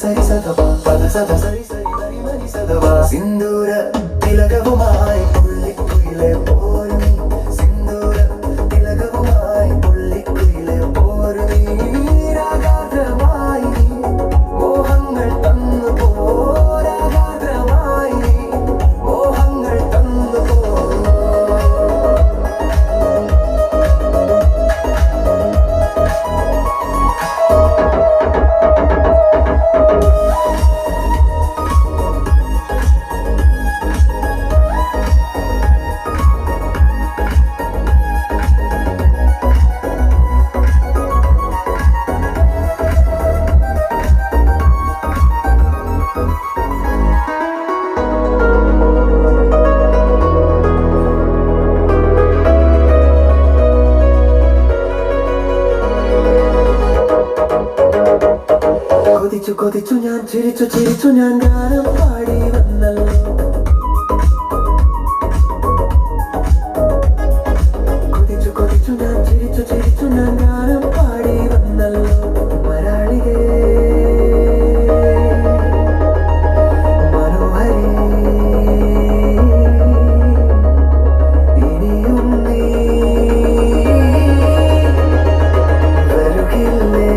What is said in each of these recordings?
സരി സദപ പദ സദ സരി സരി മരി മരി സദപ സിന്ദൂര തിലകവുമായി പുള്ളിക്കുയിലെ പോരു നീ സിന്ദൂര തിലകവുമായി പുള്ളിക്കുയിലെ പോരു നീ രാഗാദ്രമായി നീ മോഹങ്ങൾ തന്നു പോരാഗാദ്രമായി നീ മോഹങ്ങൾ തന്നു പോ കൊതിച്ചു കൊതിച്ചു ഞാൻ ചിരിച്ചു ചിരിച്ചു ഞാൻ ഗാനം പാടി വന്നല്ലോ കൊതിച്ചു കൊതിച്ചു ഞാൻ ചിരിച്ചു ചിരിച്ചു ഞാൻ ഗാനം പാടി വന്നല്ലോ മരാളികേ മനോഹരി ഇനിയും നീ വരുകില്ലേ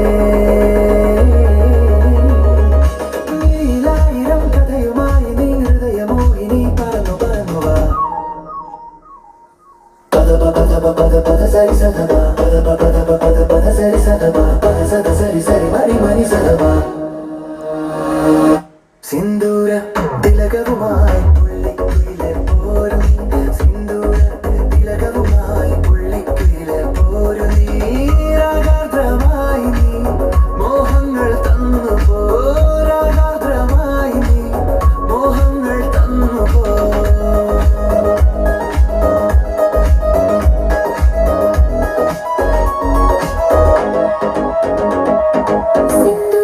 സരി സദപ പദ പദ പദ പദ പദ സരി സദപ പദ സദ സരി സരി മരി മരി സദപ സിന്ദൂര തിലകവുമായി പുള്ളിക്കുയിലെ പോരു നീ സിന്ദൂര തിലകവുമായി പുള്ളിക്കുയിലെ പോരു നീ രാഗാദ്രമായി നീ മോഹങ്ങൾ തന്നു പോ രാഗാദ്രമായി നീ മോഹങ്ങൾ തന്നു പോ സിന്ദൂര